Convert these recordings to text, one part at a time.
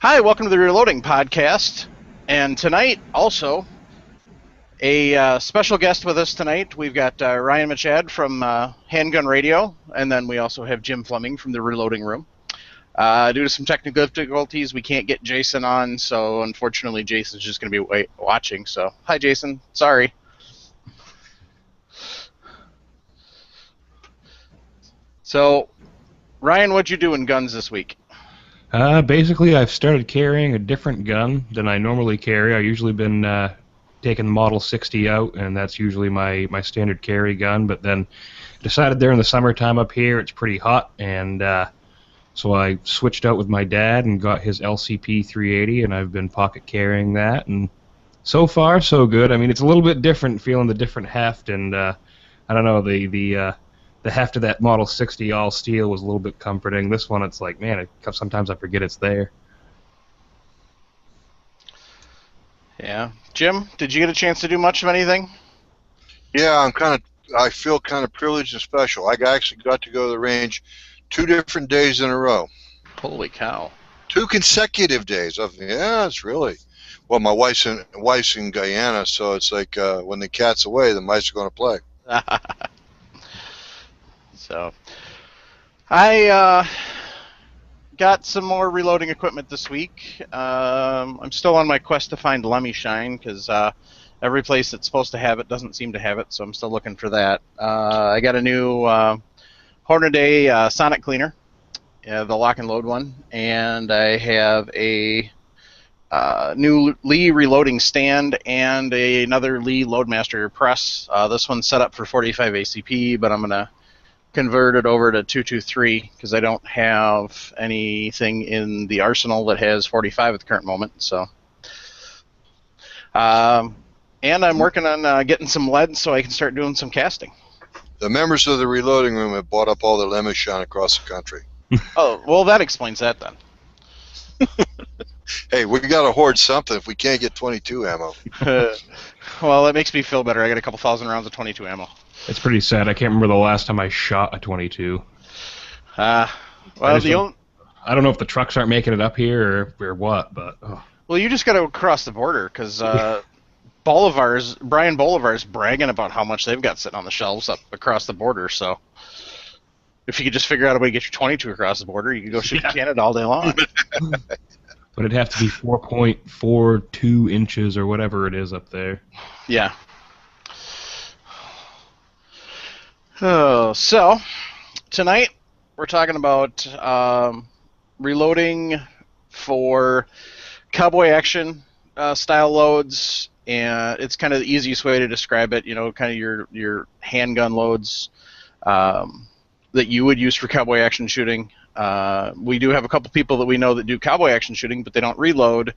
Hi, welcome to the Reloading Podcast. And tonight, also, a special guest with us tonight. We've got Ryan Michad from Handgun Radio, and then we also have Jim Fleming from the Reloading Room. Due to some technical difficulties, we can't get Jason on, so unfortunately Jason's just going to be watching. So, hi Jason, sorry. So, Ryan, what'd you do in guns this week? Basically, I've started carrying a different gun than I normally carry. I've usually been taking the Model 60 out, and that's usually my standard carry gun. But then decided there in the summertime up here, it's pretty hot, and so I switched out with my dad and got his LCP 380, and I've been pocket carrying that. And so far, so good. I mean, it's a little bit different feeling the different heft, and I don't know, the heft of that Model 60 all steel was a little bit comforting. This one, it's like, man, sometimes I forget it's there. Yeah. Jim, did you get a chance to do much of anything? Yeah, I feel kind of privileged and special. I actually got to go to the range 2 different days in a row. Holy cow. 2 consecutive days. Yeah, it's really. Well, my wife's in Guyana, so it's like when the cat's away, the mice are going to play. So, I got some more reloading equipment this week. I'm still on my quest to find Lemmy Shine, because every place that's supposed to have it doesn't seem to have it, so I'm still looking for that. I got a new Hornady Sonic Cleaner, the lock and load one, and I have a new Lee reloading stand and another Lee Loadmaster press. This one's set up for 45 ACP, but I'm going to convert it over to 223 because I don't have anything in the arsenal that has 45 at the current moment. So, and I'm working on getting some lead so I can start doing some casting. The members of the Reloading Room have bought up all the Lemmy Shine across the country. Oh, well, that explains that then. Hey, we got to hoard something if we can't get 22 ammo. Well, that makes me feel better. I got a couple thousand rounds of 22 ammo. It's pretty sad. I can't remember the last time I shot a 22. Well, I don't know if the trucks aren't making it up here or what, but... Oh. Well, you just got to cross the border, because Brian Bolivar's bragging about how much they've got sitting on the shelves up across the border, so... If you could just figure out a way to get your 22 across the border, you could go shoot in Canada all day long. But it'd have to be 4.42 inches or whatever it is up there. Yeah. Oh, so, tonight we're talking about reloading for Cowboy Action style loads, and it's kind of the easiest way to describe it, kind of your handgun loads that you would use for Cowboy Action shooting. We do have a couple people that we know that do Cowboy Action shooting, but they don't reload.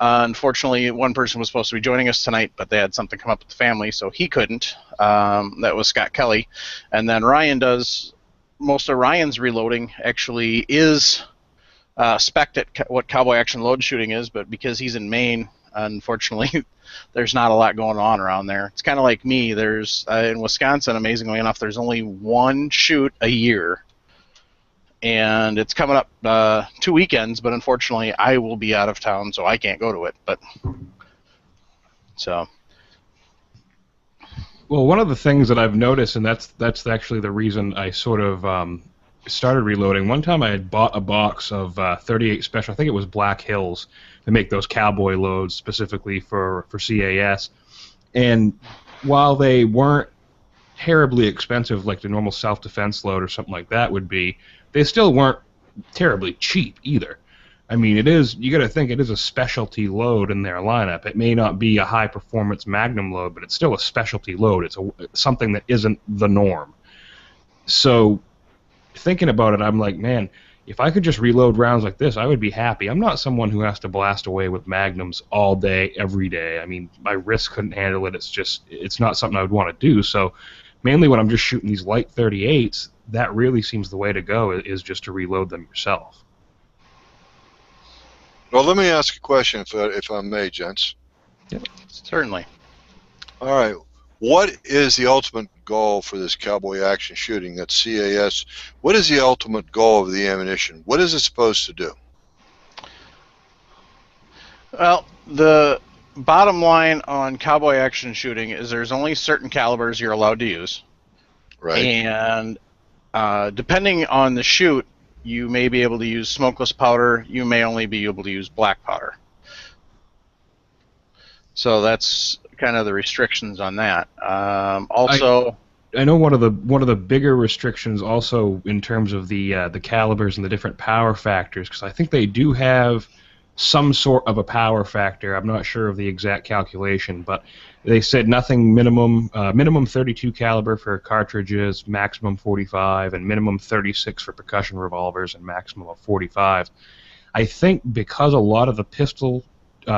Unfortunately, one person was supposed to be joining us tonight, but they had something come up with the family, so he couldn't. That was Scott Kelly. And then Ryan does most of Ryan's reloading actually is spec'd at what Cowboy Action load shooting is, but because he's in Maine, unfortunately, there's not a lot going on around there. It's kind of like me. There's in Wisconsin, amazingly enough, there's only one shoot a year. And it's coming up 2 weekends, but unfortunately I will be out of town, so I can't go to it. But so, well, one of the things that I've noticed, and that's actually the reason I sort of started reloading. One time I had bought a box of 38 Special. I think it was Black Hills. They make those cowboy loads specifically for CAS, and while they weren't terribly expensive like the normal self-defense load or something like that would be, they still weren't terribly cheap either. I mean, you got to think it is a specialty load in their lineup. It may not be a high-performance Magnum load, but it's still a specialty load. It's something that isn't the norm. So, thinking about it, I'm like, man, if I could just reload rounds like this, I would be happy. I'm not someone who has to blast away with Magnums all day, every day. I mean, my wrist couldn't handle it. It's not something I would want to do. So, mainly when I'm just shooting these light 38s, that really seems the way to go, is just to reload them yourself. Well, let me ask a question, if I may, gents. Yeah, certainly. All right. What is the ultimate goal for this Cowboy Action shooting? That's CAS. What is the ultimate goal of the ammunition? What is it supposed to do? Well, the bottom line on Cowboy Action shooting is there's only certain calibers you're allowed to use. Right. And depending on the shoot, you may be able to use smokeless powder. You may only be able to use black powder. So that's kind of the restrictions on that. Also, I know one of the bigger restrictions also in terms of the calibers and the different power factors, because I think they do have some sort of a power factor. I'm not sure of the exact calculation, but they said nothing minimum 32 caliber for cartridges, maximum 45, and minimum 36 for percussion revolvers, and maximum of 45. I think because a lot of the pistol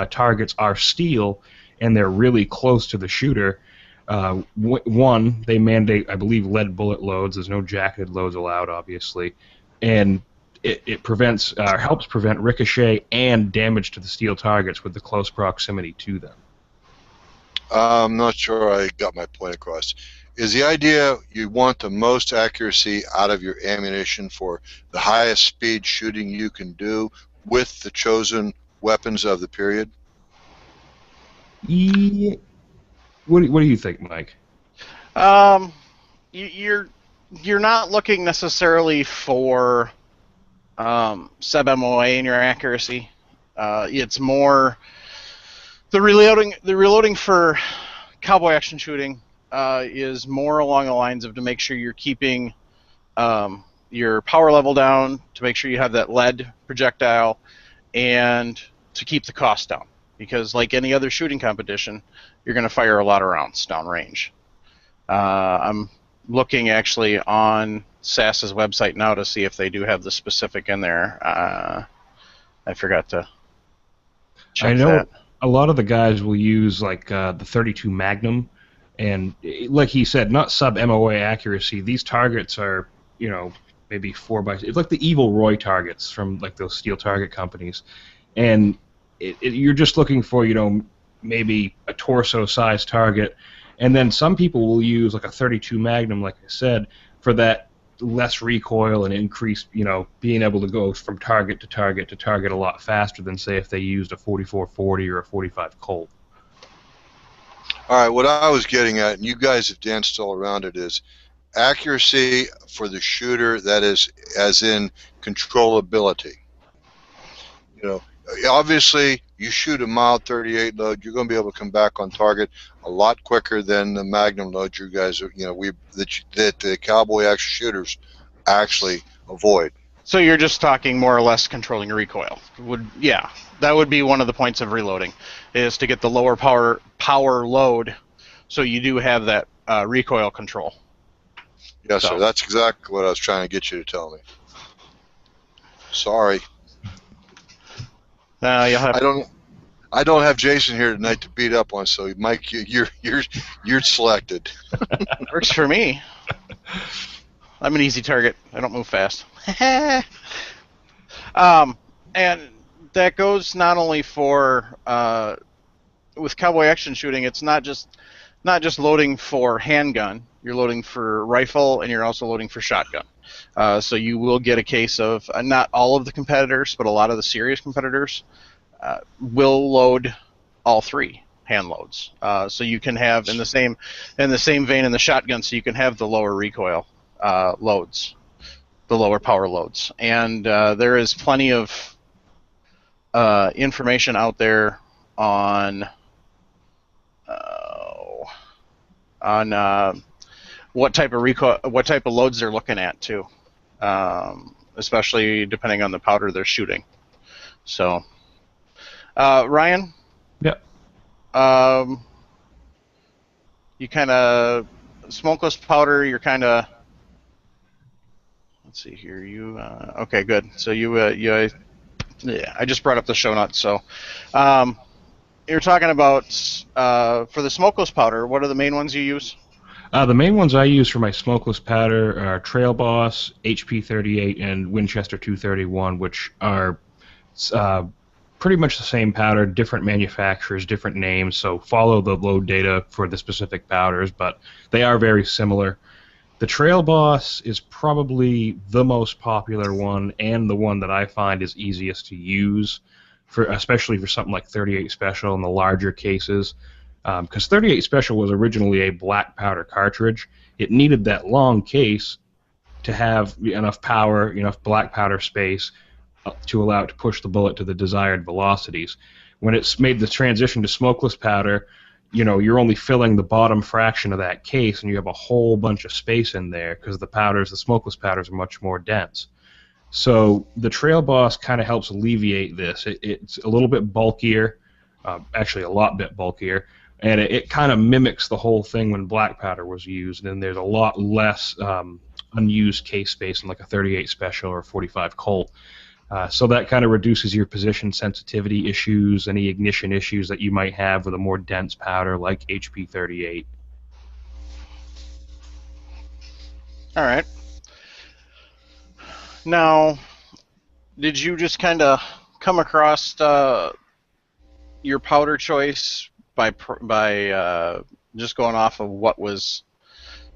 targets are steel and they're really close to the shooter. One, they mandate, I believe, lead bullet loads. There's no jacketed loads allowed, obviously, and it prevents, helps prevent ricochet and damage to the steel targets with the close proximity to them. I'm not sure I got my point across. Is the idea you want the most accuracy out of your ammunition for the highest speed shooting you can do with the chosen weapons of the period? Yeah. What do you think, Mike? you're not looking necessarily for sub-MOA in your accuracy. It's more the reloading for Cowboy Action shooting is more along the lines of to make sure you're keeping your power level down, to make sure you have that lead projectile, and to keep the cost down. Because like any other shooting competition, you're going to fire a lot of rounds downrange. I'm looking actually on SAS's website now to see if they do have the specific in there. I forgot to check I know that. a lot of the guys will use like the 32 Magnum, and like he said, not sub-MOA accuracy. These targets are, maybe 4x. It's like the Evil Roy targets from like those steel target companies, and you're just looking for, maybe a torso-sized target, and then some people will use like a 32 Magnum, like I said, for that less recoil and increased, being able to go from target to target to target a lot faster than, say, if they used a 44-40 or a 45 Colt. All right, what I was getting at, and you guys have danced all around it, is accuracy for the shooter, that is, as in controllability. Obviously, you shoot a mild 38 load, you're going to be able to come back on target a lot quicker than the Magnum load you guys, that the Cowboy Action shooters actually avoid. So you're just talking more or less controlling your recoil. That would be one of the points of reloading, is to get the lower power load, so you do have that recoil control. Yes, sir. That's exactly what I was trying to get you to tell me. Sorry. You'll have I don't have Jason here tonight to beat up on, so Mike, you're selected. Works for me. I'm an easy target. I don't move fast. And that goes not only for with Cowboy Action shooting. It's not just loading for handgun. You're loading for rifle, and you're also loading for shotgun. So you will get a case of not all of the competitors, but a lot of the serious competitors will load all three hand loads. So you can have in the same vein in the shotgun. So you can have the lower recoil loads, the lower power loads, and there is plenty of information out there on what type of loads they're looking at too, especially depending on the powder they're shooting. So, Ryan. Yep. You kind of smokeless powder. You're kind of. Let's see here. You okay? Good. So I just brought up the show notes. So, you're talking about for the smokeless powder. What are the main ones you use? The main ones I use for my smokeless powder are Trail Boss, HP 38, and Winchester 231, which are pretty much the same powder, different manufacturers, different names, so follow the load data for the specific powders, but they are very similar. The Trail Boss is probably the most popular one and the one that I find is easiest to use especially for something like 38 Special and the larger cases. Because 38 Special was originally a black powder cartridge. It needed that long case to have enough power, enough black powder space to allow it to push the bullet to the desired velocities. When it's made the transition to smokeless powder, you're only filling the bottom fraction of that case, and you have a whole bunch of space in there because the smokeless powders are much more dense. So the Trail Boss kind of helps alleviate this. It's a little bit bulkier, actually a lot bit bulkier, and it kind of mimics the whole thing when black powder was used, and there's a lot less unused case space in like a 38 Special or 45 Colt. So that kind of reduces your position sensitivity issues, any ignition issues that you might have with a more dense powder like HP 38. All right. Now, did you just kind of come across your powder choice by just going off of what was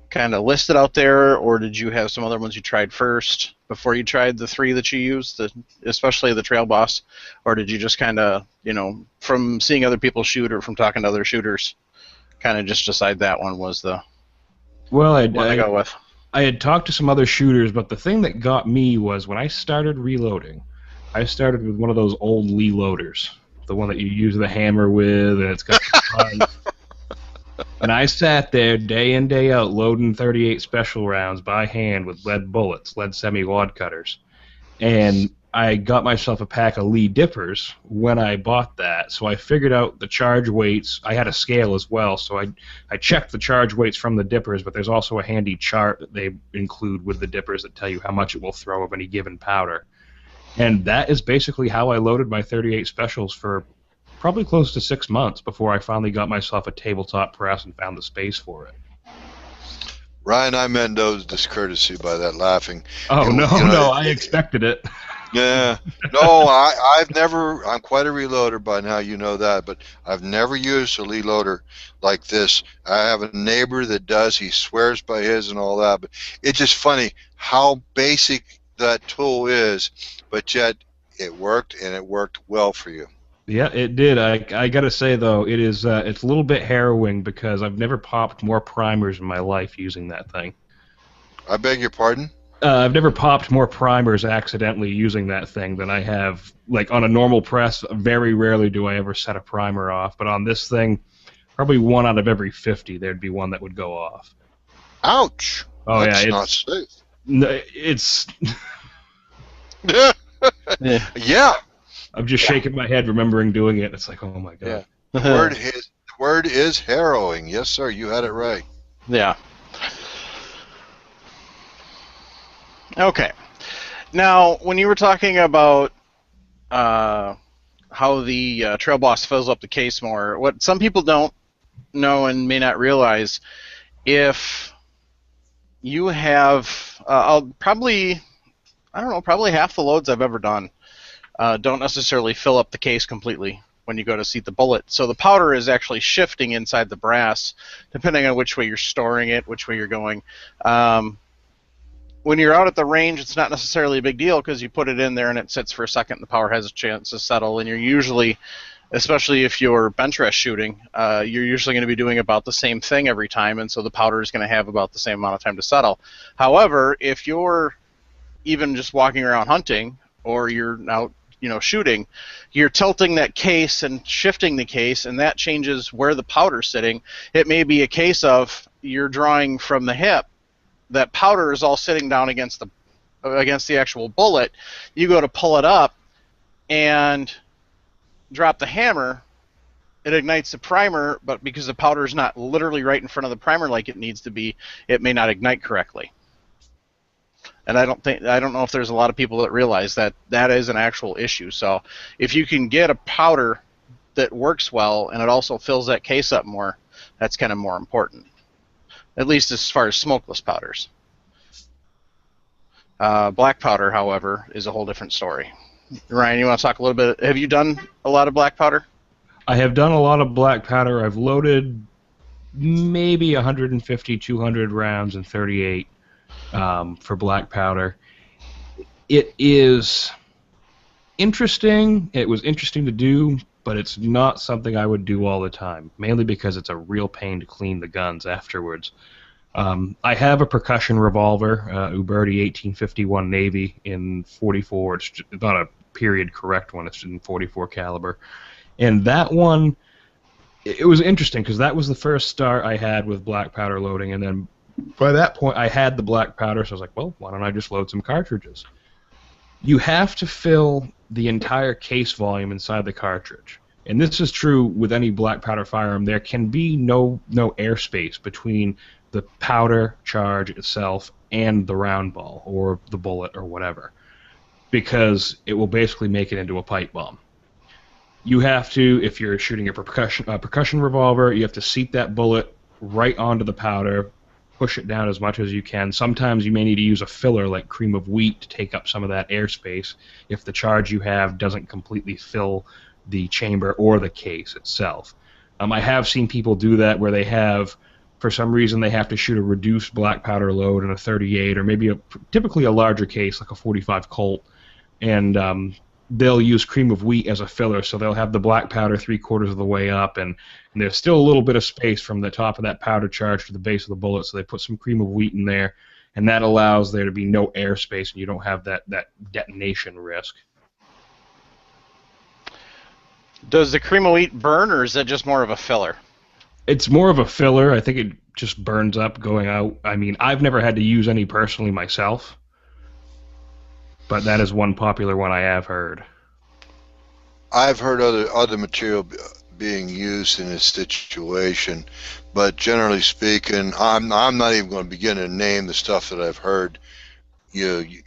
kind of listed out there, or did you have some other ones you tried first before you tried the three that you used, especially the Trail Boss, or did you just kind of, from seeing other people shoot or from talking to other shooters, kind of just decide that one was the one to go with? I had talked to some other shooters, but the thing that got me was when I started reloading, I started with one of those old Lee loaders, the one that you use the hammer with, and it's got the and I sat there day in, day out loading 38 Special rounds by hand with lead bullets, lead semi-wad cutters. And I got myself a pack of Lee dippers when I bought that, so I figured out the charge weights. I had a scale as well, so I checked the charge weights from the dippers, but there's also a handy chart that they include with the dippers that tell you how much it will throw of any given powder. And that is basically how I loaded my 38 Specials for probably close to 6 months before I finally got myself a tabletop press and found the space for it. Ryan, I meant no discourtesy by that laughing. Oh, no, I expected it. Yeah. No, I'm quite a reloader by now, you know that, but I've never used a reloader like this. I have a neighbor that does. He swears by his and all that, but it's just funny how basic that tool is, but yet it worked, and it worked well for you. Yeah, it did. I gotta say though, it's a little bit harrowing because I've never popped more primers in my life using that thing. I beg your pardon? I've never popped more primers accidentally using that thing than I have. Like on a normal press, very rarely do I ever set a primer off. But on this thing, probably 1 out of every 50, there'd be one that would go off. Ouch! Oh That's yeah, not safe. It's. Yeah. I'm just shaking my head remembering doing it. It's like, oh my god. Yeah. The word is harrowing. Yes, sir. You had it right. Yeah. Okay. Now, when you were talking about how the Trail Boss fills up the case more, what some people don't know and may not realize, if you have, probably half the loads I've ever done don't necessarily fill up the case completely when you go to seat the bullet. So the powder is actually shifting inside the brass, depending on which way you're storing it, which way you're going. When you're out at the range, it's not necessarily a big deal because you put it in there and it sits for a second, and the powder has a chance to settle, and you're usually, especially if you're bench rest shooting, you're usually going to be doing about the same thing every time, and so the powder is going to have about the same amount of time to settle. However, if you're even just walking around hunting, or you're out shooting, you're tilting that case and shifting the case, and that changes where the powder's sitting. It may be a case of you're drawing from the hip, that powder is all sitting down against the actual bullet. You go to pull it up and drop the hammer, it ignites the primer, but because the powder is not literally right in front of the primer like it needs to be, it may not ignite correctly. And I don't know if there's a lot of people that realize that that is an actual issue. So if you can get a powder that works well and it also fills that case up more, that's kind of more important. At least as far as smokeless powders. Black powder, however, is a whole different story. Ryan, you want to talk a little bit? Have you done a lot of black powder? I have done a lot of black powder. I've loaded maybe 150, 200 rounds in 38. For black powder. It is interesting. It was interesting to do, but it's not something I would do all the time, mainly because it's a real pain to clean the guns afterwards. I have a percussion revolver, Uberti 1851 Navy in 44. It's not a period correct one. It's in 44 caliber. And that one, it was interesting because that was the first start I had with black powder loading. And then by that point, I had the black powder, so I was like, well, why don't I just load some cartridges? You have to fill the entire case volume inside the cartridge. And this is true with any black powder firearm. There can be no airspace between the powder charge itself and the round ball or the bullet or whatever, because it will basically make it into a pipe bomb. You have to, if you're shooting a percussion revolver, you have to seat that bullet right onto the powder, push it down as much as you can. Sometimes you may need to use a filler like cream of wheat to take up some of that airspace if the charge you have doesn't completely fill the chamber or the case itself. I have seen people do that where they have, for some reason, they have to shoot a reduced black powder load in a 38 or maybe typically a larger case like a 45 Colt, and they'll use cream of wheat as a filler, so they'll have the black powder 3/4 of the way up, and there's still a little bit of space from the top of that powder charge to the base of the bullet, so they put some cream of wheat in there, and that allows there to be no airspace, and you don't have that detonation risk. Does the cream of wheat burn, or is that just more of a filler? It's more of a filler. I think it just burns up going out. I mean, I've never had to use any personally myself, but that is one popular one I have heard. I've heard other material being used in this situation, but generally speaking, I'm not even going to begin to name the stuff that I've heard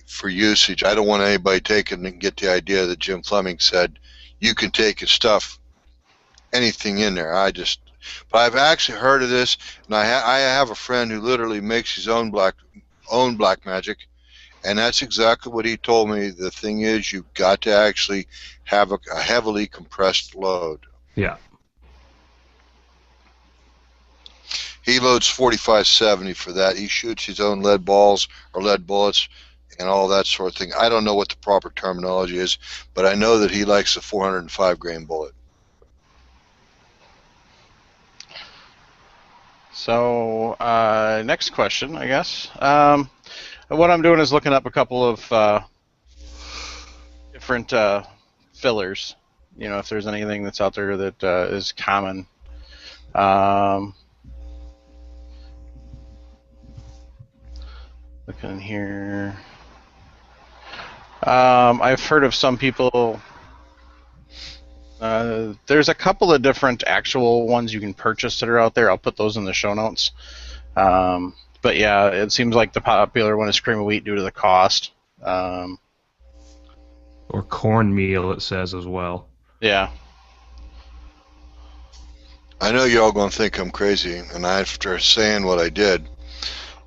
for usage. I don't want anybody taking and get the idea that Jim Fleming said you can take his stuff, anything in there. But I've actually heard of this, and I have a friend who literally makes his own black magic, and that's exactly what he told me. The thing is, you've got to actually have a heavily compressed load. Yeah. He loads 45-70 for that. He shoots his own lead balls or lead bullets and all that sort of thing. I don't know what the proper terminology is, but I know that he likes a 405 grain bullet. So, next question, I guess. What I'm doing is looking up a couple of different fillers. You know, if there's anything that's out there that is common. Looking here. I've heard of some people. There's a couple of different actual ones you can purchase that are out there. I'll put those in the show notes. But yeah, it seems like the popular one is cream of wheat due to the cost. Or cornmeal, it says as well. Yeah. I know you're all going to think I'm crazy, and after saying what I did,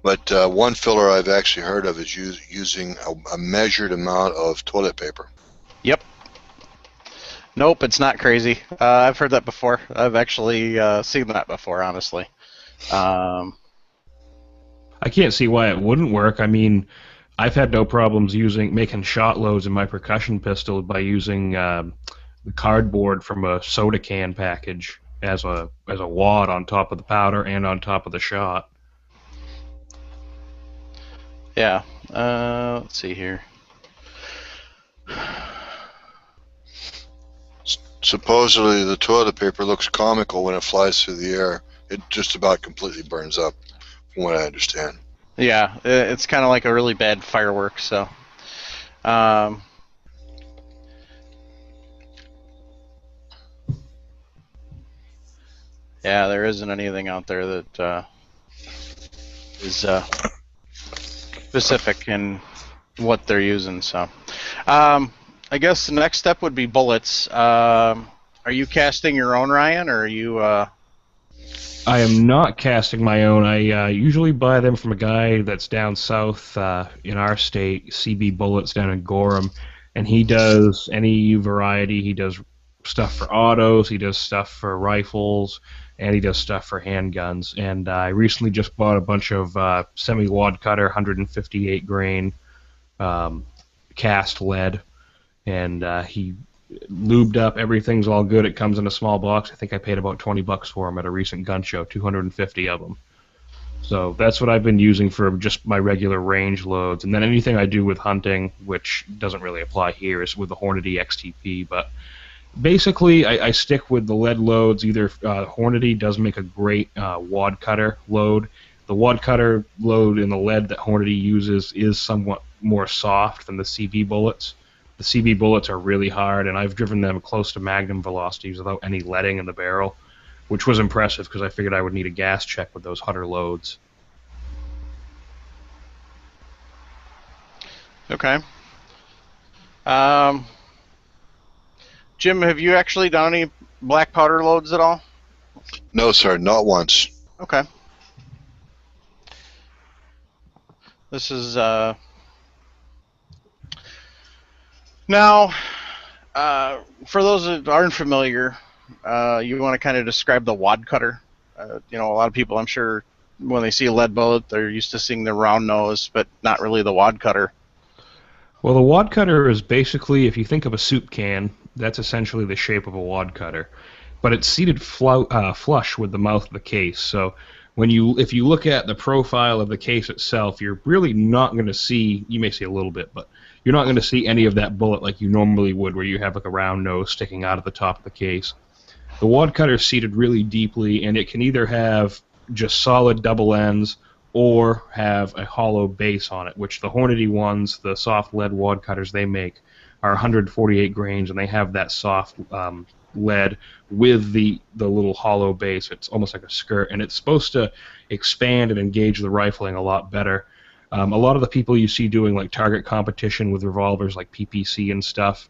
but one filler I've actually heard of is using a measured amount of toilet paper. Yep. Nope, it's not crazy. I've heard that before. I've actually seen that before, honestly. I can't see why it wouldn't work. I mean, I've had no problems making shot loads in my percussion pistol by using the cardboard from a soda can package as a wad on top of the powder and on top of the shot. Yeah. Let's see here. Supposedly the toilet paper looks comical when it flies through the air. It just about completely burns up, from what I understand. Yeah, it's kind of like a really bad firework, so. Yeah, there isn't anything out there that is specific in what they're using, so. I guess the next step would be bullets. Are you casting your own, Ryan, or are you... I am not casting my own. I usually buy them from a guy that's down south in our state, CB Bullets down in Gorham, and he does any variety. He does stuff for autos, he does stuff for rifles, and he does stuff for handguns. And I recently just bought a bunch of semi-wad cutter, 158 grain cast lead. and he lubed up. Everything's all good. It comes in a small box. I think I paid about $20 for them at a recent gun show, 250 of them. So that's what I've been using for just my regular range loads. And then anything I do with hunting, which doesn't really apply here, is with the Hornady XTP. But basically, I stick with the lead loads. Either Hornady does make a great wad cutter load. The wad cutter load in the lead that Hornady uses is somewhat more soft than the CB bullets. The CB bullets are really hard, and I've driven them close to magnum velocities without any leading in the barrel, which was impressive because I figured I would need a gas check with those hotter loads. Okay. Jim, have you actually done any black powder loads at all? No, sir, not once. Okay. This is now for those that aren't familiar, you want to kind of describe the wad cutter. You know, a lot of people, I'm sure, when they see a lead bullet, they're used to seeing the round nose, but not really the wad cutter. Well, the wad cutter is basically, if you think of a soup can, that's essentially the shape of a wad cutter, but it's seated flush with the mouth of the case. So if you look at the profile of the case itself, you're really not going to see, you may see a little bit, but you're not going to see any of that bullet like you normally would, where you have like a round nose sticking out of the top of the case. The wad cutter is seated really deeply, and it can either have just solid double ends or have a hollow base on it, which the Hornady ones, the soft lead wad cutters they make, are 148 grains, and they have that soft lead with the little hollow base. It's almost like a skirt, and it's supposed to expand and engage the rifling a lot better. A lot of the people you see doing like target competition with revolvers like PPC and stuff,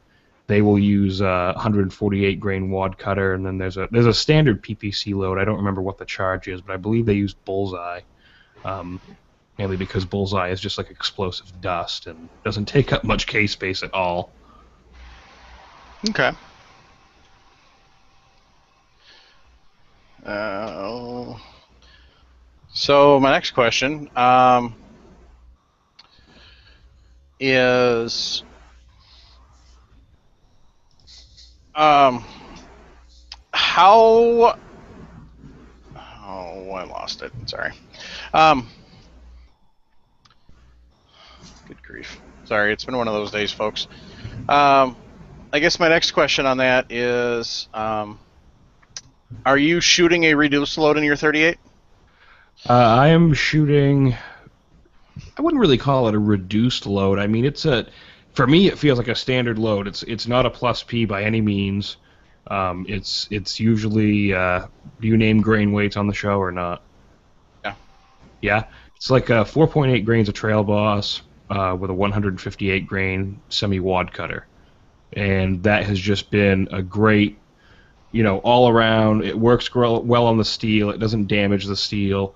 they will use 148 grain wad cutter, and then there's a standard PPC load. I don't remember what the charge is, but I believe they use Bullseye. Mainly because Bullseye is just like explosive dust and doesn't take up much case space at all. Okay. So my next question is how... Oh, I lost it. Sorry. Good grief. Sorry, it's been one of those days, folks. I guess my next question on that is, are you shooting a reduced load in your 38? I am shooting... I wouldn't really call it a reduced load. I mean, for me, it feels like a standard load. It's not a plus P by any means. It's usually... do you name grain weights on the show or not? Yeah. Yeah? It's like 4.8 grains of Trail Boss with a 158 grain semi-wad cutter. And that has just been a great, all around. It works well on the steel. It doesn't damage the steel.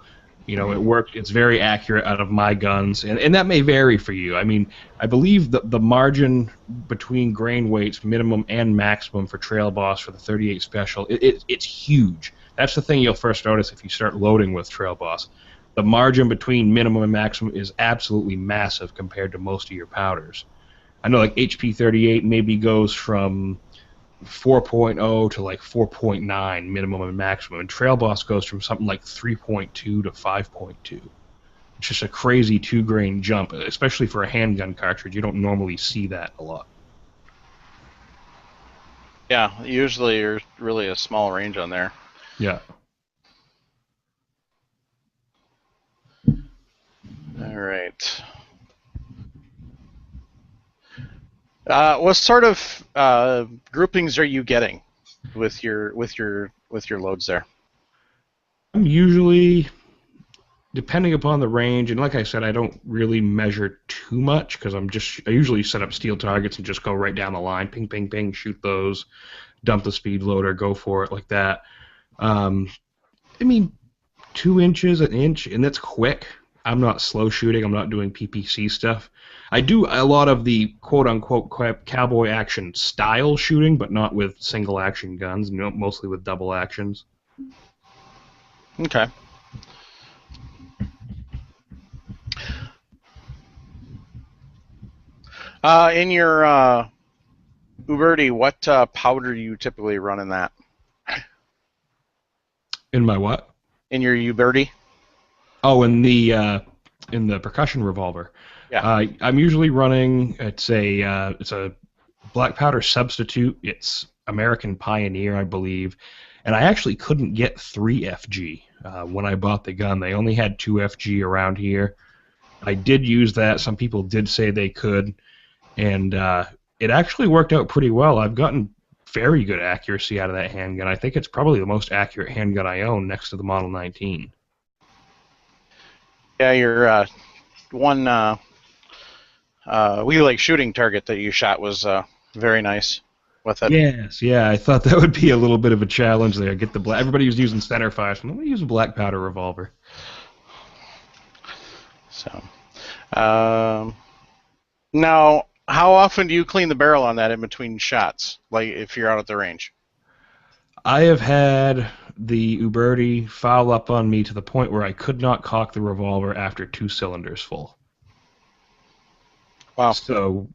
It's very accurate out of my guns. And that may vary for you. I mean, I believe the margin between grain weights, minimum and maximum for Trail Boss for the 38 Special, it's huge. That's the thing you'll first notice if you start loading with Trail Boss. The margin between minimum and maximum is absolutely massive compared to most of your powders. I know like HP 38 maybe goes from 4.0 to like 4.9 minimum and maximum, and Trail Boss goes from something like 3.2 to 5.2. It's just a crazy 2-grain jump, especially for a handgun cartridge. You don't normally see that a lot. Yeah, usually there's really a small range on there. Yeah. All right. What sort of groupings are you getting with your loads there? I'm usually, depending upon the range, and like I said, I don't really measure too much because I usually set up steel targets and just go right down the line, ping, ping, ping, shoot those, dump the speed loader, go for it like that. I mean, 2 inches, an inch, and that's quick. I'm not slow shooting. I'm not doing PPC stuff. I do a lot of the quote-unquote cowboy action style shooting, but not with single-action guns, mostly with double actions. Okay. In your Uberti, what powder do you typically run in that? In my what? In your Uberti? Oh, in the percussion revolver. Yeah. I'm usually running. It's a black powder substitute. It's American Pioneer, I believe, and I actually couldn't get 3FG when I bought the gun. They only had 2FG around here. I did use that. Some people did say they could, and it actually worked out pretty well. I've gotten very good accuracy out of that handgun. I think it's probably the most accurate handgun I own next to the Model 19. Yeah, your one Wheel Lake shooting target that you shot was very nice with it. Yes, yeah, I thought that would be a little bit of a challenge there. Get the black. Everybody was using center fire, so I'm going to use a black powder revolver. So, now, how often do you clean the barrel on that in between shots, like if you're out at the range? I have had the Uberti foul up on me to the point where I could not cock the revolver after 2 cylinders full. Wow. So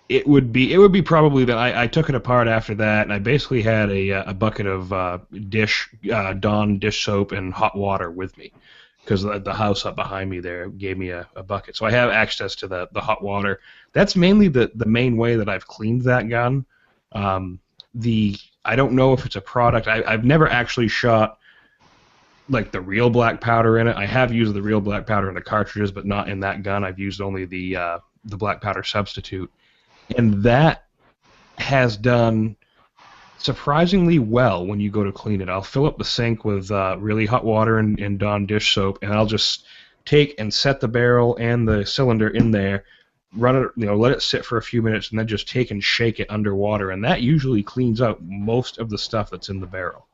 it would be probably that I took it apart after that, and I basically had a bucket of Dawn dish soap and hot water with me, because the house up behind me there gave me a bucket. So I have access to the hot water. That's mainly the main way that I've cleaned that gun. I don't know if it's a product. I've never actually shot like the real black powder in it. I have used the real black powder in the cartridges, but not in that gun. I've used only the black powder substitute. And that has done surprisingly well when you go to clean it. I'll fill up the sink with really hot water and Dawn dish soap, and I'll just take and set the barrel and the cylinder in there, run it, let it sit for a few minutes, and then just take and shake it underwater, and that usually cleans out most of the stuff that's in the barrel.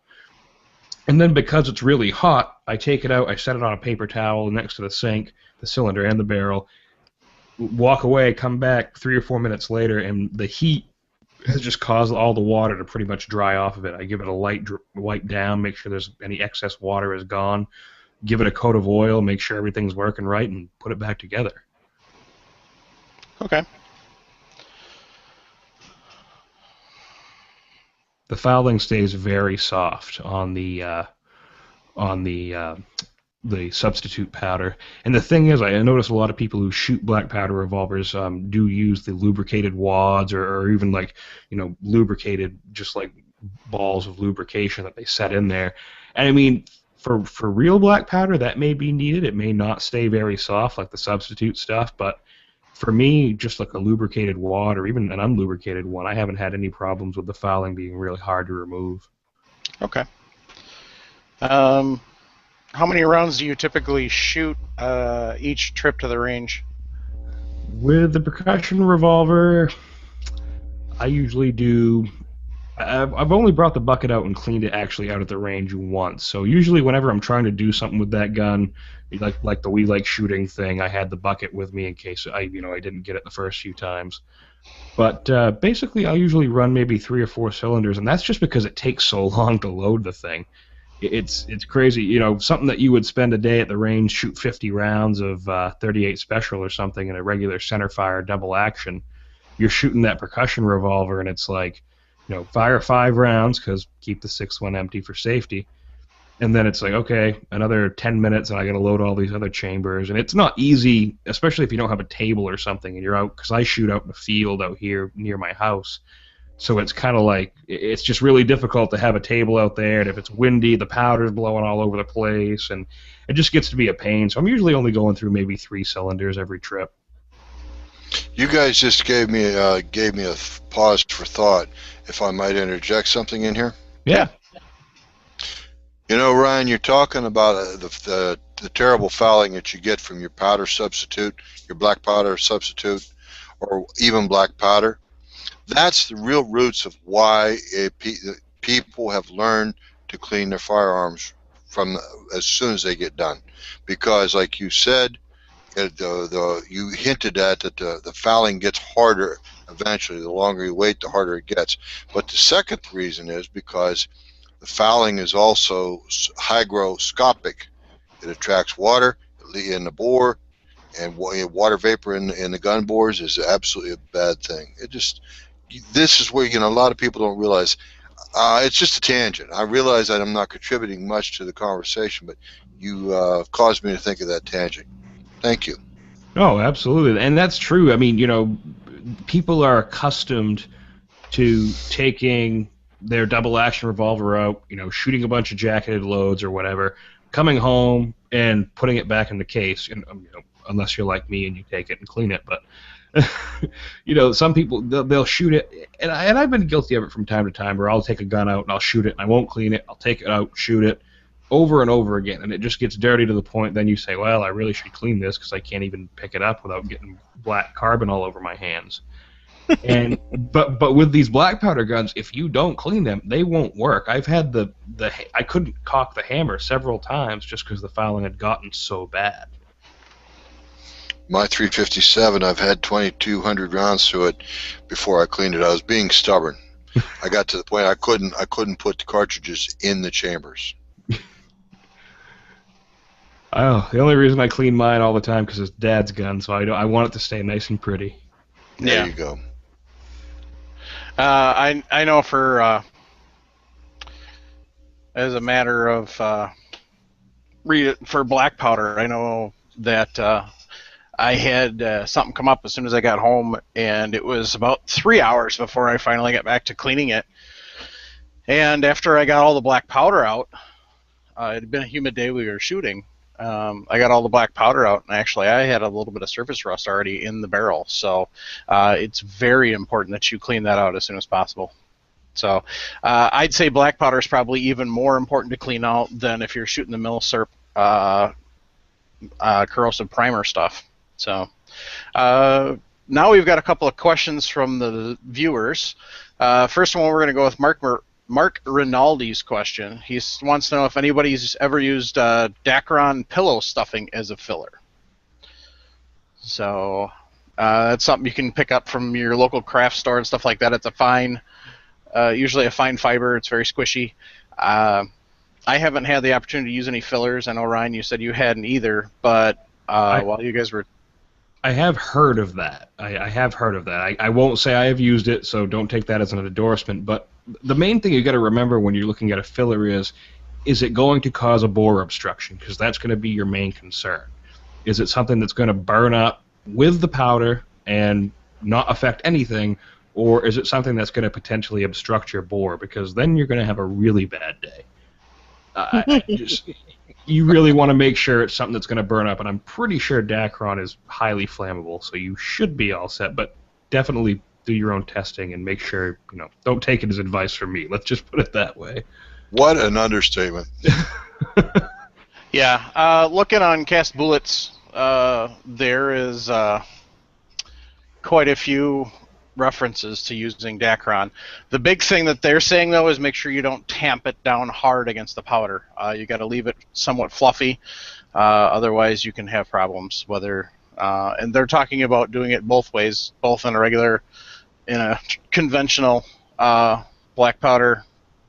And then because it's really hot, I take it out, I set it on a paper towel next to the sink, the cylinder and the barrel, walk away, come back 3 or 4 minutes later, and the heat has just caused all the water to pretty much dry off of it. I give it a light wipe down, make sure there's any excess water is gone, give it a coat of oil, make sure everything's working right, and put it back together. Okay. The fouling stays very soft on the substitute powder. And the thing is, I notice a lot of people who shoot black powder revolvers do use the lubricated wads or even like, lubricated, just like balls of lubrication that they set in there. And I mean, for real black powder, that may be needed. It may not stay very soft like the substitute stuff, but for me, just like a lubricated wad or even an unlubricated one, I haven't had any problems with the fouling being really hard to remove. Okay. How many rounds do you typically shoot each trip to the range? With the percussion revolver, I usually do... I've only brought the bucket out and cleaned it actually out at the range once. So usually whenever I'm trying to do something with that gun, like the We Like Shooting thing, I had the bucket with me in case I didn't get it the first few times. But basically I'll usually run maybe 3 or 4 cylinders, and that's just because it takes so long to load the thing. It's crazy, something that you would spend a day at the range, shoot 50 rounds of 38 special or something in a regular center fire double action. You're shooting that percussion revolver, and it's like, fire 5 rounds, because keep the 6th one empty for safety. And then it's like, okay, another 10 minutes, and I got to load all these other chambers. And it's not easy, especially if you don't have a table or something, and you're out, because I shoot out in the field out here near my house. So it's kind of like, it's just really difficult to have a table out there, and if it's windy, the powder's blowing all over the place, and it just gets to be a pain. So I'm usually only going through maybe 3 cylinders every trip. You guys just gave me a pause for thought. If I might interject something in here. Yeah. Ryan, you're talking about the terrible fouling that you get from your powder substitute, your black powder substitute, or even black powder. That's the real roots of why people have learned to clean their firearms from as soon as they get done, because, like you said, you hinted at that the fouling gets harder eventually. The longer you wait, the harder it gets. But the second reason is because the fouling is also hygroscopic. It attracts water in the bore, and water vapor in the gun bores is absolutely a bad thing. this is where a lot of people don't realize. It's just a tangent. I realize that I'm not contributing much to the conversation, but you caused me to think of that tangent. Thank you. Oh, absolutely, and that's true. I mean, people are accustomed to taking their double action revolver out, shooting a bunch of jacketed loads or whatever, coming home and putting it back in the case, and unless you're like me and you take it and clean it, but some people they'll shoot it, and I've been guilty of it from time to time, where I'll take a gun out and I'll shoot it and I won't clean it. I'll take it out, shoot it, over and over again, and it just gets dirty to the point. Then you say, well, I really should clean this because I can't even pick it up without getting black carbon all over my hands. And but with these black powder guns, if you don't clean them, they won't work. I've had I couldn't cock the hammer several times just because the fouling had gotten so bad. My 357, I've had 2,200 rounds through it before I cleaned it. I was being stubborn. I got to the point I couldn't put the cartridges in the chambers. Oh, the only reason I clean mine all the time because it's Dad's gun, so I want it to stay nice and pretty. There you go. I know for as a matter of for black powder, I know that I had something come up as soon as I got home, and it was about 3 hours before I finally got back to cleaning it. And after I got all the black powder out, it had been a humid day we were shooting. I got all the black powder out, and actually I had a little bit of surface rust already in the barrel, so it's very important that you clean that out as soon as possible. So I'd say black powder is probably even more important to clean out than if you're shooting the milsurp corrosive primer stuff. So now we've got a couple of questions from the viewers. First one, we're going to go with Mark Rinaldi's question. He wants to know if anybody's ever used Dacron pillow stuffing as a filler. So that's something you can pick up from your local craft store and stuff like that. It's a fine, usually a fine fiber. It's very squishy. I haven't had the opportunity to use any fillers. I know, Ryan, you said you hadn't either, but while you guys were... I have heard of that. I have heard of that. I won't say I have used it, so don't take that as an endorsement, but the main thing you got to remember when you're looking at a filler is it going to cause a bore obstruction? Because that's going to be your main concern. Is it something that's going to burn up with the powder and not affect anything, or is it something that's going to potentially obstruct your bore? Because then you're going to have a really bad day. You really want to make sure it's something that's going to burn up, and I'm pretty sure Dacron is highly flammable, so you should be all set, but definitely do your own testing and make sure, don't take it as advice from me. Let's just put it that way. What an understatement. Yeah, looking on Cast Bullets, there is quite a few references to using Dacron. The big thing that they're saying, though, is make sure you don't tamp it down hard against the powder. You got to leave it somewhat fluffy, otherwise you can have problems. And they're talking about doing it both ways, both in a conventional black powder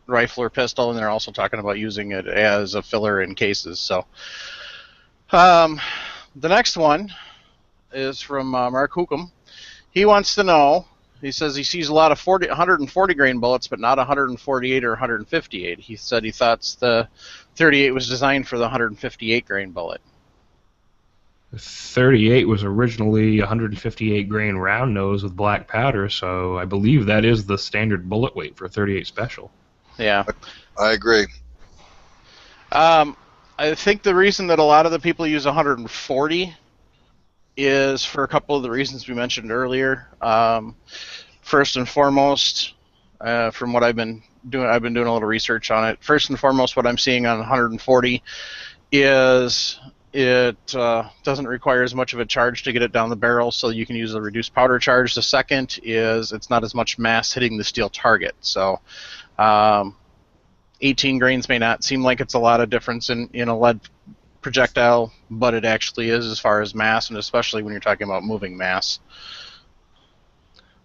rifle or pistol, and they're also talking about using it as a filler in cases. So, the next one is from Mark Hookham. He wants to know. He says he sees a lot of 140 grain bullets, but not 148 or 158. He said he thought the 38 was designed for the 158 grain bullet. The 38 was originally 158 grain round nose with black powder, so I believe that is the standard bullet weight for 38 special. Yeah, I agree. I think the reason that a lot of the people use 140 is for a couple of the reasons we mentioned earlier. First and foremost, from what I've been doing a little research on it. First and foremost, what I'm seeing on 140 is it doesn't require as much of a charge to get it down the barrel, so you can use a reduced powder charge. The second is it's not as much mass hitting the steel target. So 18 grains may not seem like it's a lot of difference in a lead projectile, but it actually is as far as mass, and especially when you're talking about moving mass.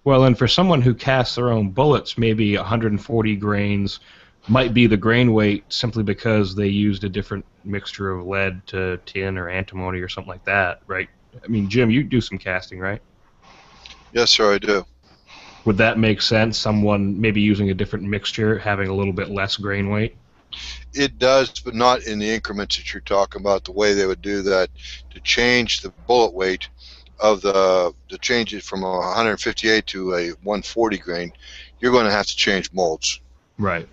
Well, and for someone who casts their own bullets, maybe 140 grains might be the grain weight simply because they used a different mixture of lead to tin or antimony or something like that, right? I mean, Jim, you do some casting, right? Yes, sir, I do. Would that make sense? Someone maybe using a different mixture, having a little bit less grain weight? It does, but not in the increments that you're talking about. The way they would do that to change the bullet weight of to change it from a 158 to a 140 grain, you're going to have to change molds. Right.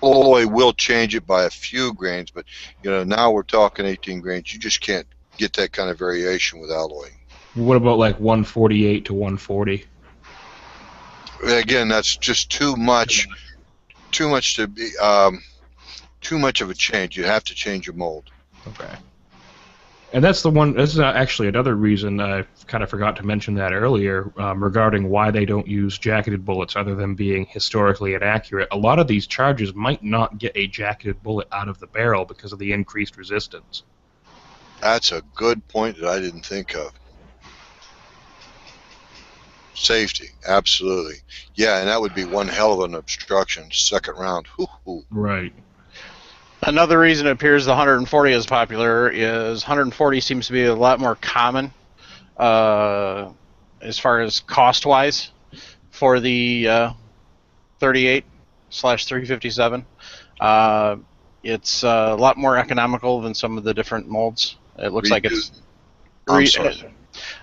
Alloy will change it by a few grains, but now we're talking 18 grains. You just can't get that kind of variation with alloy. What about like 148 to 140? Again, that's just too much to be too much of a change. You have to change your mold. Okay. And that's the one. This is actually another reason I kind of forgot to mention that earlier regarding why they don't use jacketed bullets, other than being historically inaccurate. A lot of these charges might not get a jacketed bullet out of the barrel because of the increased resistance. That's a good point that I didn't think of. Safety, absolutely. Yeah, and that would be one hell of an obstruction. Second round. Hoo-hoo. Right. Another reason it appears the 140 is popular is 140 seems to be a lot more common as far as cost-wise for the 38/357. It's a lot more economical than some of the different molds. It looks like it's...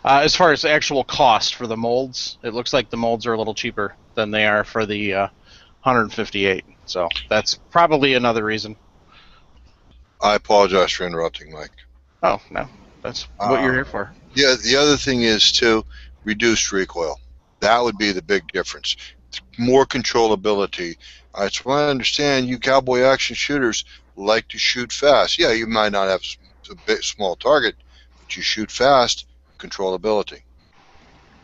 as far as actual cost for the molds, it looks like the molds are a little cheaper than they are for the 158. So that's probably another reason. I apologize for interrupting, Mike. Oh, no. That's what you're here for. Yeah, the other thing is, too, reduced recoil. That would be the big difference. More controllability. That's what I understand. You Cowboy Action shooters like to shoot fast. Yeah, you might not have a big, small target, but you shoot fast, controllability.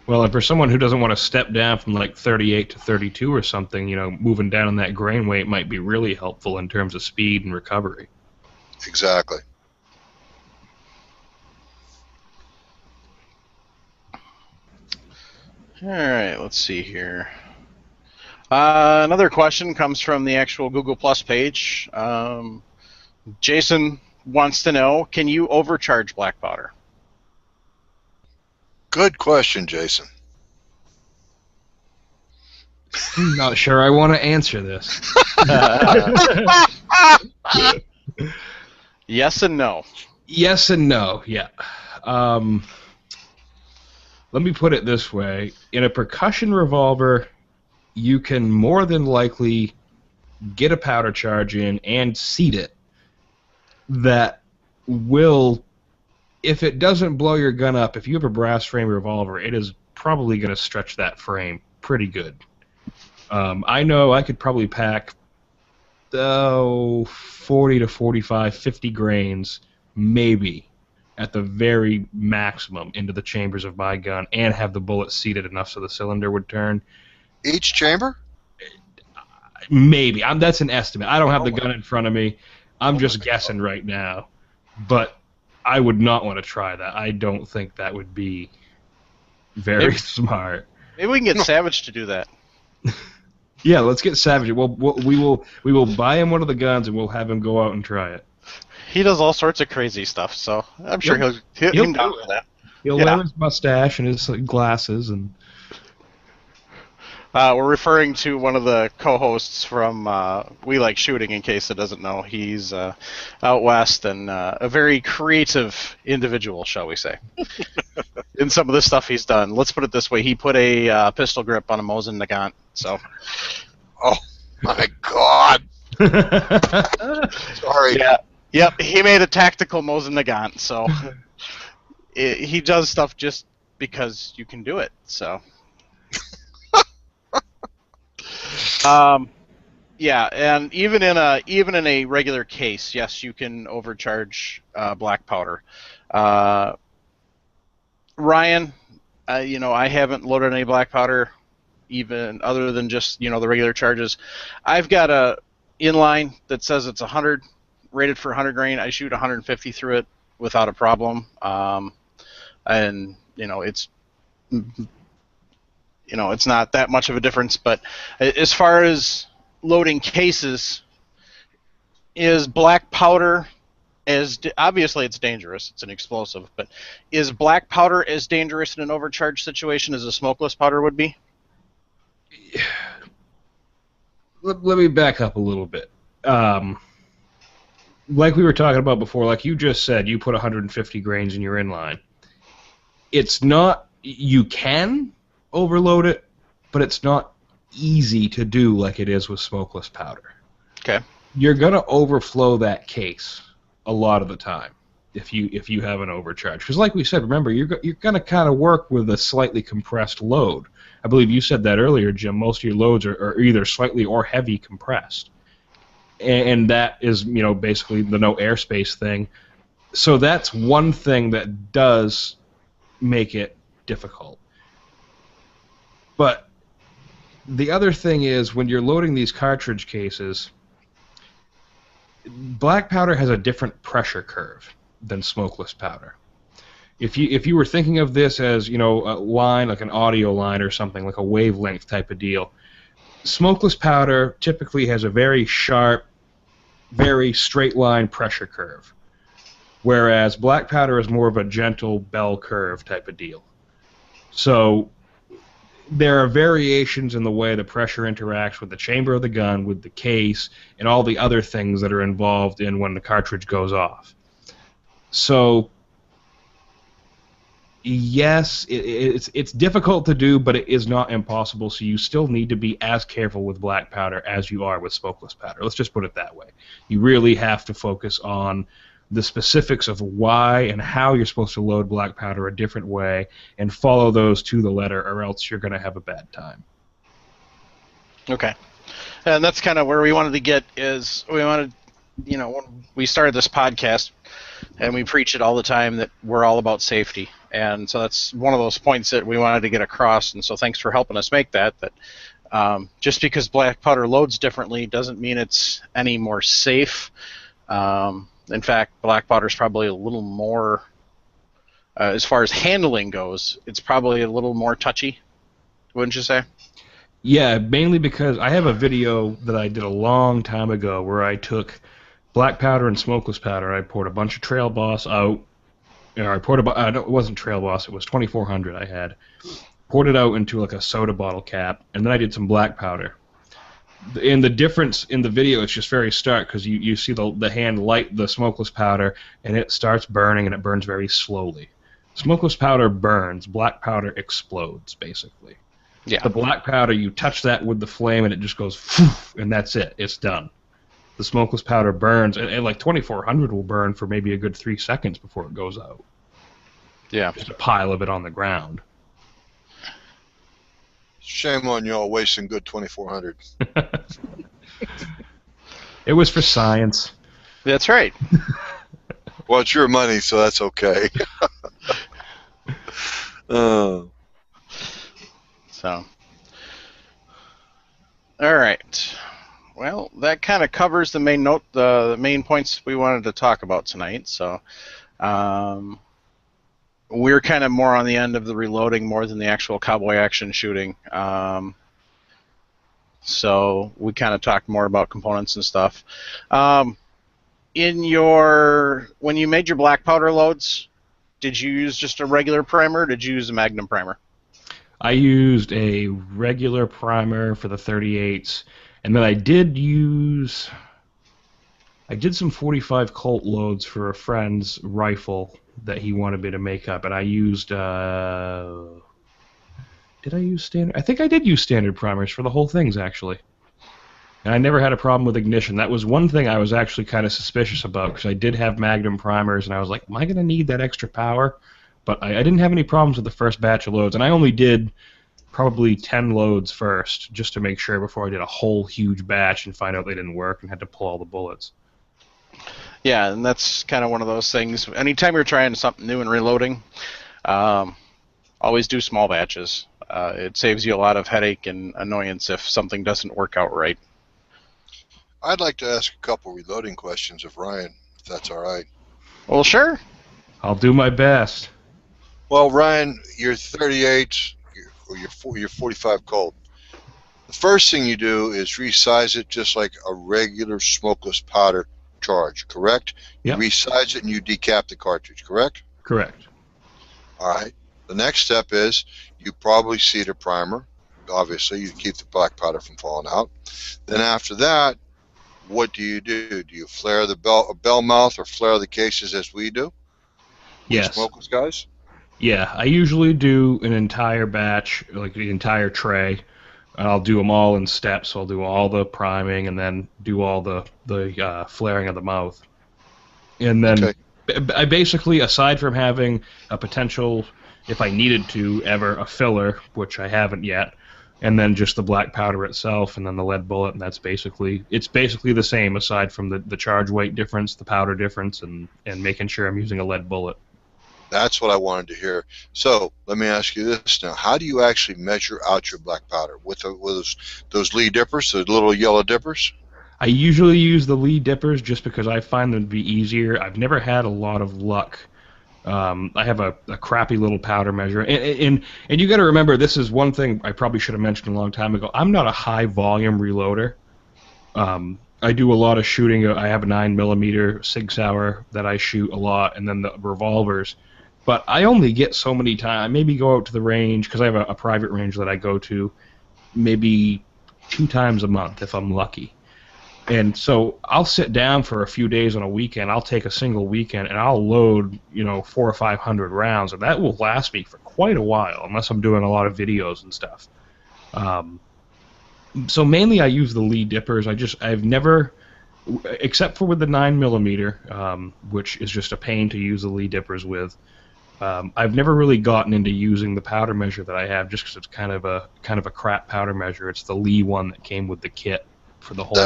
Well, and for someone who doesn't want to step down from like 38 to 32 or something, moving down in that grain weight might be really helpful in terms of speed and recovery. Exactly. All right, let's see here. Another question comes from the actual Google Plus page. Jason wants to know, can you overcharge black powder? Good question, Jason. I'm not sure I want to answer this. Yes and no. Yes and no, yeah. Let me put it this way. In a percussion revolver, you can more than likely get a powder charge in and seat it that will, if it doesn't blow your gun up, if you have a brass frame revolver, it is probably going to stretch that frame pretty good. I know I could probably pack 40 to 45, 50 grains, maybe, at the very maximum into the chambers of my gun and have the bullet seated enough so the cylinder would turn. Each chamber? Maybe. That's an estimate. I don't have the gun in front of me. I'm just guessing right now. But I would not want to try that. I don't think that would be very smart. Maybe we can get Savage to do that. Yeah, let's get Savage. We will buy him one of the guns and we'll have him go out and try it. He does all sorts of crazy stuff, so I'm sure he'll down with that. He'll wear his mustache and his glasses and. We're referring to one of the co-hosts from We Like Shooting, in case it doesn't know. He's out west and a very creative individual, shall we say, in some of the stuff he's done. Let's put it this way. He put a pistol grip on a Mosin Nagant, so... Oh, my God! Sorry. Yeah. Yep, he made a tactical Mosin Nagant, so... he does stuff just because you can do it, so... Yeah, and even in a regular case, yes, you can overcharge black powder. Ryan, I haven't loaded any black powder, even other than just the regular charges. I've got a inline that says it's 100, rated for 100 grain. I shoot 150 through it without a problem, and it's. It's not that much of a difference, but as far as loading cases, is black powder obviously it's dangerous, it's an explosive, but is black powder as dangerous in an overcharge situation as a smokeless powder would be? let me back up a little bit. Like we were talking about before, like you just said, you put 150 grains in your inline. It's not, you can overload it, but it's not easy to do like it is with smokeless powder. Okay. You're going to overflow that case a lot of the time if you have an overcharge. Because like we said, remember, you're going to kind of work with a slightly compressed load. I believe you said that earlier, Jim. Most of your loads are either slightly or heavy compressed. And that is, basically the no airspace thing. So that's one thing that does make it difficult. But the other thing is, when you're loading these cartridge cases, black powder has a different pressure curve than smokeless powder. If you were thinking of this as, a line, like an audio line or something, like a wavelength type of deal, smokeless powder typically has a very sharp, very straight line pressure curve, whereas black powder is more of a gentle bell curve type of deal. So there are variations in the way the pressure interacts with the chamber of the gun, with the case, and all the other things that are involved in when the cartridge goes off. So yes, it's difficult to do, but it is not impossible, so you still need to be as careful with black powder as you are with smokeless powder. Let's just put it that way. You really have to focus on the specifics of why and how you're supposed to load black powder a different way and follow those to the letter, or else you're going to have a bad time. Okay. And that's kind of where we wanted to get, is we wanted, when we started this podcast, and we preach it all the time, that we're all about safety. And so that's one of those points that we wanted to get across, and so thanks for helping us make that. Just because black powder loads differently doesn't mean it's any more safe. In fact, black powder is probably a little more, as far as handling goes, it's probably a little more touchy, wouldn't you say? Yeah, mainly because I have a video that I did a long time ago where I took black powder and smokeless powder. I poured a bunch of Trail Boss out. No, it wasn't Trail Boss. It was 2400 I had. Poured it out into like a soda bottle cap, and then I did some black powder. And the difference in the video is just very stark, because you see the hand light the smokeless powder, and it starts burning, and it burns very slowly. Smokeless powder burns. Black powder explodes, basically. Yeah. The black powder, you touch that with the flame, and it just goes, and that's it. It's done. The smokeless powder burns, and like 2400 will burn for maybe a good 3 seconds before it goes out. Yeah. Just a pile of it on the ground. Shame on y'all wasting good 2400. It was for science. That's right. Well, it's your money, so that's okay. So, all right. Well, that kind of covers the main points we wanted to talk about tonight. So, we're kind of more on the end of the reloading more than the actual Cowboy Action shooting. So we kind of talked more about components and stuff. When you made your black powder loads, did you use just a regular primer, or did you use a Magnum primer? I used a regular primer for the 38s, and then I did some 45 Colt loads for a friend's rifle that he wanted me to make up, and I used, did I use standard? I think I did use standard primers for the whole things, actually. And I never had a problem with ignition. That was one thing I was actually kind of suspicious about, because I did have Magnum primers, and I was like, am I going to need that extra power? But I didn't have any problems with the first batch of loads, and I only did probably 10 loads first, just to make sure before I did a whole huge batch and find out they didn't work and had to pull all the bullets. Yeah, and that's kind of one of those things. Anytime you're trying something new and reloading, always do small batches. It saves you a lot of headache and annoyance if something doesn't work out right. I'd like to ask a couple reloading questions of Ryan, if that's all right. Well, sure. I'll do my best. Well, Ryan, your 38, or your 45 Colt, the first thing you do is resize it just like a regular smokeless powder charge, correct? Yep. You resize it and you decap the cartridge, correct? Correct. All right. The next step is you probably seed a primer. obviously, you keep the black powder from falling out. Then after that, what do you do? Do you flare the bell mouth or flare the cases as we do? Yes. Smokeless guys? Yeah, I usually do an entire batch, like the entire tray. I'll do them all in steps. So I'll do all the priming and then do all the flaring of the mouth. And then I basically, aside from having a potential, if I needed to, ever a filler, which I haven't yet, and then just the black powder itself, and then the lead bullet, and it's basically the same, aside from the charge weight difference, the powder difference, and making sure I'm using a lead bullet. That's what I wanted to hear. So let me ask you this now: how do you actually measure out your black powder with those Lee dippers, the little yellow dippers? I usually use the Lee dippers just because I find them to be easier. I've never had a lot of luck. I have a crappy little powder measure, and you got to remember, this is one thing I probably should have mentioned a long time ago. I'm not a high volume reloader. I do a lot of shooting. I have a 9mm Sig Sauer that I shoot a lot, and then the revolvers. But I only get so many times. I maybe go out to the range, because I have a private range that I go to maybe 2 times a month if I'm lucky. And so I'll sit down for a few days on a weekend. I'll take a single weekend and I'll load, 400 or 500 rounds, and that will last me for quite a while, unless I'm doing a lot of videos and stuff. So mainly I use the Lee dippers. I've never, except for with the 9mm, which is just a pain to use the Lee dippers with. I've never really gotten into using the powder measure that I have, just because it's kind of a crap powder measure. It's the Lee one that came with the kit for the whole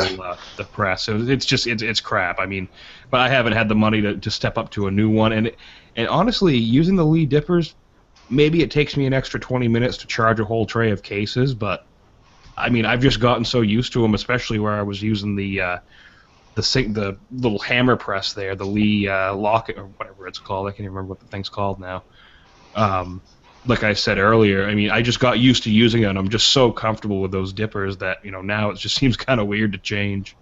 the press. So it's crap. I mean, but I haven't had the money to step up to a new one. And honestly, using the Lee dippers, maybe it takes me an extra 20 minutes to charge a whole tray of cases. But I mean, I've just gotten so used to them, especially where I was using the little hammer press there, the Lee Locket or whatever it's called. I can't even remember what the thing's called now. Like I said earlier, I mean, I just got used to using it, and I'm just so comfortable with those dippers that, now it just seems kind of weird to change.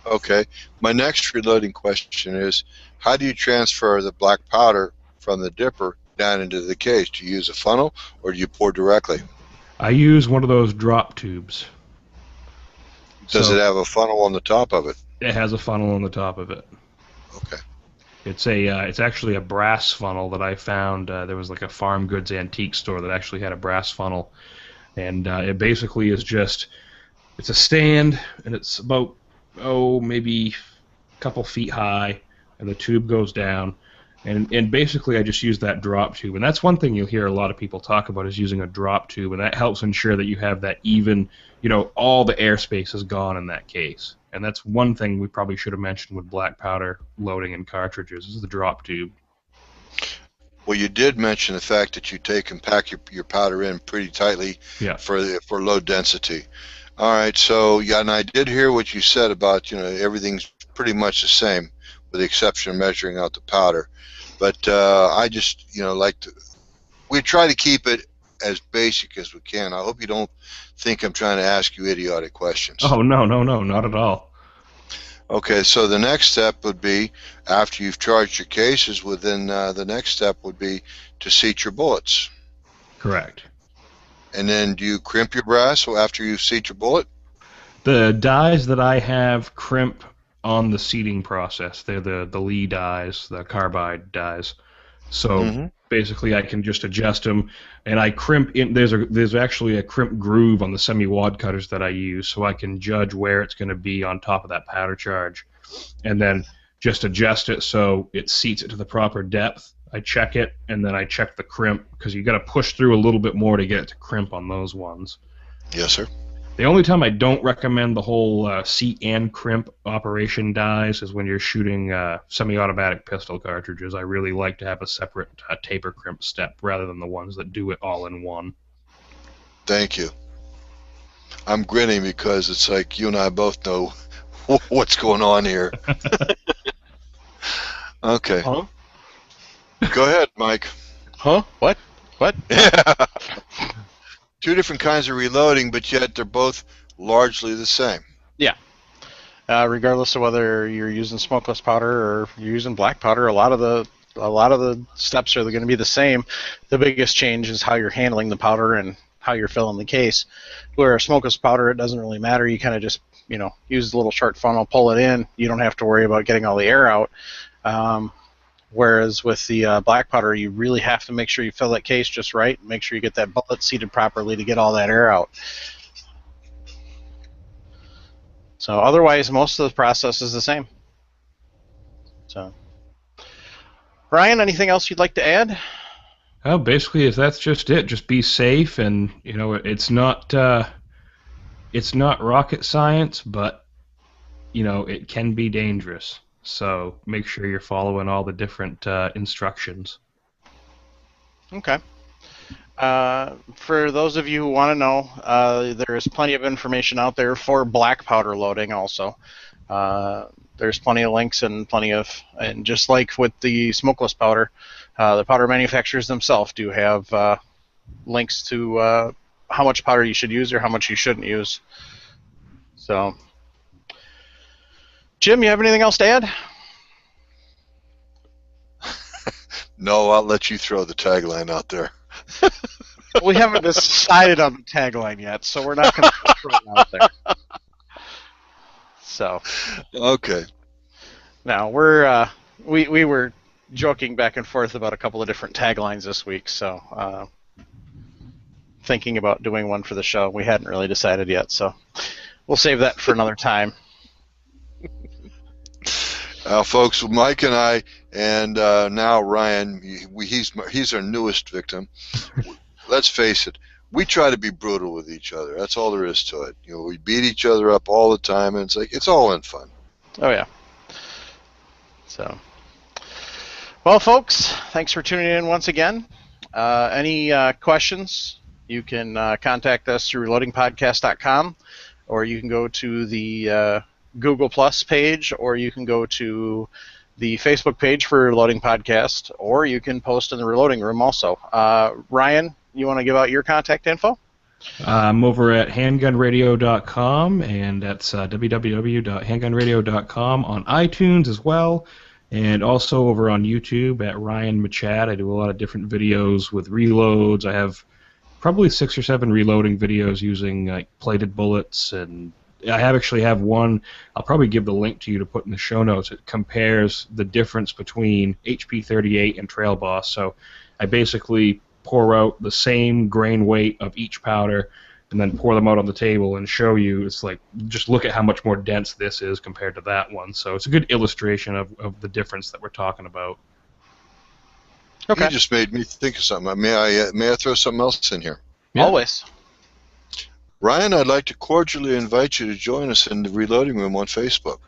Okay. My next reloading question is, how do you transfer the black powder from the dipper down into the case? Do you use a funnel, or do you pour directly? I use one of those drop tubes. Does it have a funnel on the top of it? It has a funnel on the top of it. Okay. It's actually a brass funnel that I found. There was like a farm goods antique store that actually had a brass funnel, and it basically is it's a stand, and it's about maybe a couple feet high, and the tube goes down, and basically I just use that drop tube, and that's one thing you'll hear a lot of people talk about, is using a drop tube, and that helps ensure that you have that even, all the airspace is gone in that case. And that's one thing we probably should have mentioned with black powder loading in cartridges, is the drop tube. Well, you did mention the fact that you take and pack your powder in pretty tightly for low density. All right, so yeah, and I did hear what you said about, everything's pretty much the same, with the exception of measuring out the powder. But I just, we try to keep it as basic as we can. I hope you don't think I'm trying to ask you idiotic questions. Oh, no, not at all. Okay, so the next step would be, after you've charged your cases, the next step would be to seat your bullets. Correct. And then do you crimp your brass after you seat your bullet? The dies that I have crimp on the seating process. They're the Lee dies, the carbide dies. So basically I can just adjust them, and I crimp in. There's actually a crimp groove on the semi-wad cutters that I use, so I can judge where it's going to be on top of that powder charge, and then just adjust it so it seats it to the proper depth. I check it, and then I check the crimp, because you got to push through a little bit more to get it to crimp on those ones. Yes, sir. The only time I don't recommend the whole seat and crimp operation dies is when you're shooting semi-automatic pistol cartridges. I really like to have a separate taper crimp step rather than the ones that do it all in one. Thank you. I'm grinning because it's like you and I both know what's going on here. Okay. Huh? Go ahead, Mike. Huh? What? Yeah. Two different kinds of reloading, but yet they're both largely the same. Yeah. Regardless of whether you're using smokeless powder or you're using black powder, a lot of the steps are going to be the same. The biggest change is how you're handling the powder and how you're filling the case. Where a smokeless powder, it doesn't really matter. You kind of just, use the little short funnel, pull it in. You don't have to worry about getting all the air out. Whereas with the black powder, you really have to make sure you fill that case just right. Make sure you get that bullet seated properly to get all that air out. So otherwise, most of the process is the same. So, Ryan, anything else you'd like to add? Oh, basically, if that's just it, just be safe, and it's not rocket science, but it can be dangerous. So make sure you're following all the different instructions. Okay. For those of you who want to know, there is plenty of information out there for black powder loading also. There's plenty of links and just like with the smokeless powder, the powder manufacturers themselves do have links to how much powder you should use or how much you shouldn't use. So, Jim, you have anything else to add? No, I'll let you throw the tagline out there. We haven't decided on the tagline yet, so we're not going to throw it out there. So. Okay. Now we were joking back and forth about a couple of different taglines this week, so thinking about doing one for the show. We hadn't really decided yet, so we'll save that for another time. Folks, Mike and I, and now Ryan, he's our newest victim. Let's face it, we try to be brutal with each other. That's all there is to it. We beat each other up all the time, and it's all in fun. Oh yeah. So, well, folks, thanks for tuning in once again. Any questions? You can contact us through reloadingpodcast.com, or you can go to the Google Plus page, or you can go to the Facebook page for Reloading Podcast, or you can post in the Reloading Room also. Ryan, you want to give out your contact info? I'm over at handgunradio.com, and that's www.handgunradio.com on iTunes as well, and also over on YouTube at Ryan Michad. I do a lot of different videos with reloads. I have probably 6 or 7 reloading videos using like plated bullets, and I actually have one. I'll probably give the link to you to put in the show notes. It compares the difference between HP 38 and Trail Boss. So I basically pour out the same grain weight of each powder and then pour them out on the table and show you. It's like, just look at how much more dense this is compared to that one. So it's a good illustration of the difference that we're talking about. Okay. You just made me think of something. May I throw something else in here? Yeah. Always. Ryan, I'd like to cordially invite you to join us in the Reloading Room on Facebook.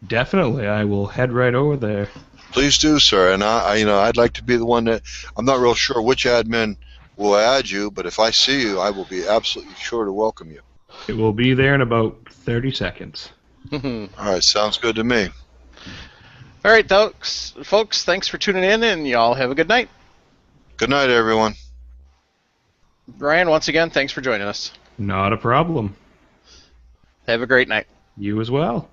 Definitely. I will head right over there. Please do, sir. And I'd like to be the one that, I'm not real sure which admin will add you, but if I see you, I will be absolutely sure to welcome you. It will be there in about 30 seconds. All right, sounds good to me. All right, folks, thanks for tuning in, and y'all have a good night. Good night, everyone. Ryan, once again, thanks for joining us. Not a problem. Have a great night. You as well.